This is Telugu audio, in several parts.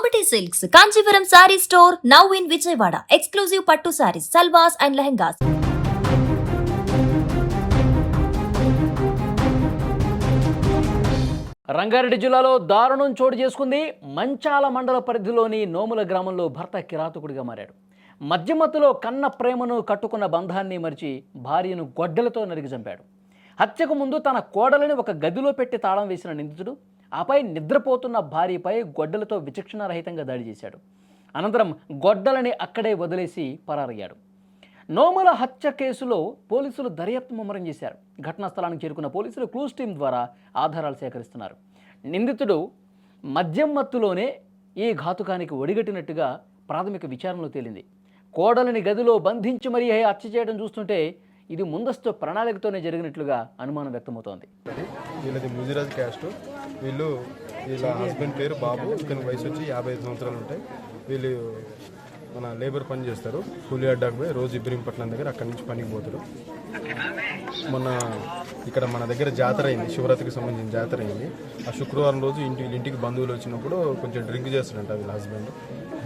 Ambati Silks, Kanchipuram Saree Store, now in Vijayawada. Exclusive Pattu Sarees, Salwas and Lehengas. Rangareddy జిల్లాలో దారుణం చోటు చేసుకుంది. మంచాల మండల పరిధిలోని నోముల గ్రామంలో భర్త కిరాతకుడిగా మారాడు. మధ్యమత్తులో కన్న ప్రేమను కట్టుకున్న బంధాన్ని మరిచి భార్యను గొడ్డలతో నరికి చంపాడు. హత్యకు ముందు తన కోడలిని ఒక గదిలో పెట్టి తాళం వేసిన నిందితుడు ఆపై నిద్రపోతున్న భార్యపై గొడ్డలతో విచక్షణారహితంగా దాడి చేశాడు. అనంతరం గొడ్డలని అక్కడే వదిలేసి పరారయ్యాడు. నోముల హత్య కేసులో పోలీసులు దర్యాప్తు ముమ్మరం చేశారు. ఘటనా స్థలానికి చేరుకున్న పోలీసులు క్లూస్ టీం ద్వారా ఆధారాలు సేకరిస్తున్నారు. నిందితుడు మద్యం మత్తులోనే ఈ ఘాతుకానికి ఒడిగట్టినట్టుగా ప్రాథమిక విచారణలో తేలింది. కోడలిని గదిలో బంధించి మరీ హత్య చేయడం చూస్తుంటే ఇది ముందస్తు ప్రణాళికతోనే జరిగినట్లుగా అనుమానం వ్యక్తమవుతోంది. వీళ్ళది ముజిరాజ్ క్యాస్ట్. వీళ్ళ హస్బెండ్ పేరు బాబు. ఇతని వయసు వచ్చి 55 సంవత్సరాలు ఉంటాయి. వీళ్ళు మన లేబర్ పని చేస్తారు. కూలీ అడ్డాకు పోయి రోజు ఇబ్రహీంపట్నం దగ్గర అక్కడి నుంచి పనికి పోతారు. మొన్న ఇక్కడ మన దగ్గర జాతర అయింది, శివరాత్రికి సంబంధించిన జాతర అయింది. ఆ శుక్రవారం రోజు ఇంటికి బంధువులు వచ్చినప్పుడు కొంచెం డ్రింక్ చేస్తాడంట వీళ్ళ హస్బెండ్.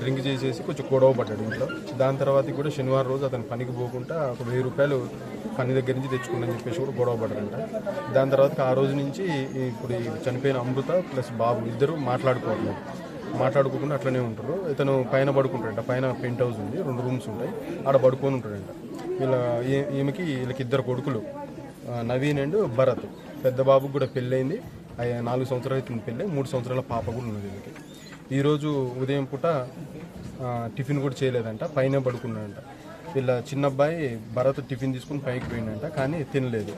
డ్రింక్ చేసేసి కొంచెం గొడవ పడ్డాడు ఇంట్లో. దాని తర్వాత కూడా శనివారం రోజు అతను పనికి పోకుండా ఒక 1000 రూపాయలు పని దగ్గర నుంచి తెచ్చుకుందని చెప్పేసి కూడా గొడవ పడ్డాడంట. దాని తర్వాత ఆ రోజు నుంచి ఇప్పుడు ఈ చనిపోయిన అమృత ప్లస్ బాబు ఇద్దరు మాట్లాడుకోకుండా అట్లనే ఉంటారు. ఇతను పైన పడుకుంటాడంట. పైన పెంట్ హౌస్ ఉంది, 2 రూమ్స్ ఉంటాయి, ఆడ పడుకొని ఉంటాడంట. వీళ్ళకి 2 కొడుకులు, నవీన్ అండ్ భరత్. పెద్ద బాబుకి కూడా పెళ్ళయింది, 4 సంవత్సరాలు అవుతుంది పెళ్ళి, 3 సంవత్సరాల పాప కూడా ఉన్నది వీళ్ళకి. ఈరోజు ఉదయం పూట టిఫిన్ కూడా చేయలేదంట, పైన పడుకున్నాడంట. వీళ్ళ చిన్న అబ్బాయి భరత్ టిఫిన్ తీసుకుని పైకి పోయిందంట, కానీ తినలేదు.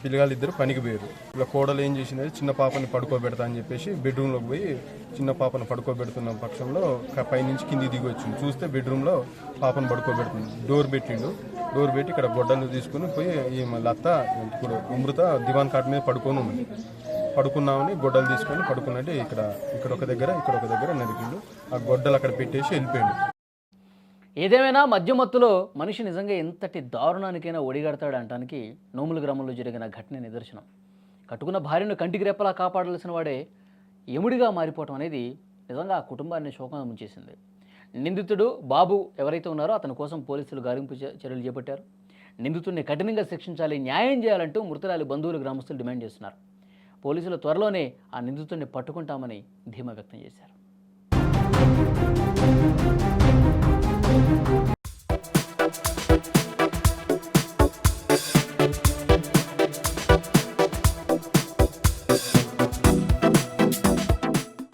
పిల్లగాళ్ళు ఇద్దరు పనికి పోయారు. ఇలా కోడలు ఏం చేసింది, చిన్న పాపని పడుకోబెడతా అని చెప్పేసి బెడ్రూమ్లోకి పోయి చిన్న పాపను పడుకోబెడుతున్న పక్షంలో పైనుంచి కిందికి దిగి వచ్చింది. చూస్తే బెడ్రూమ్లో పాపను పడుకోబెడుతుంది. డోర్ పెట్టి ఇక్కడ గొడ్డలు తీసుకుని పోయి ఈ లత్త ఇప్పుడు అమృత దివాన్ కాట్ మీద పడుకొని ఉంది. పడుకున్నామని గొడ్డలు తీసుకొని పడుకున్నట్టు ఇక్కడ ఒక దగ్గర నరికిండు. ఆ గొడ్డలు అక్కడ పెట్టేసి వెళ్ళిపోయిండు. ఏదేమైనా మధ్యమత్తులో మనిషి నిజంగా ఎంతటి దారుణానికైనా ఒడిగడతాడు అనడానికి నోముల గ్రామంలో జరిగిన ఘటన నిదర్శనం. కట్టుకున్న భార్యను కంటికి రెప్పలా కాపాడాల్సిన వాడే ఎముడిగా మారిపోవటం అనేది నిజంగా ఆ కుటుంబాన్ని శోకం ముంచేసింది. నిందితుడు బాబు ఎవరైతే ఉన్నారో అతని కోసం పోలీసులు గాలింపు చర్యలు చేపట్టారు. నిందితుడిని కఠినంగా శిక్షించాలి, న్యాయం చేయాలంటూ మృతురాలి బంధువులు, గ్రామస్తులు డిమాండ్ చేస్తున్నారు. పోలీసులు త్వరలోనే ఆ నిందితుడిని పట్టుకుంటామని ధీమా వ్యక్తం చేశారు.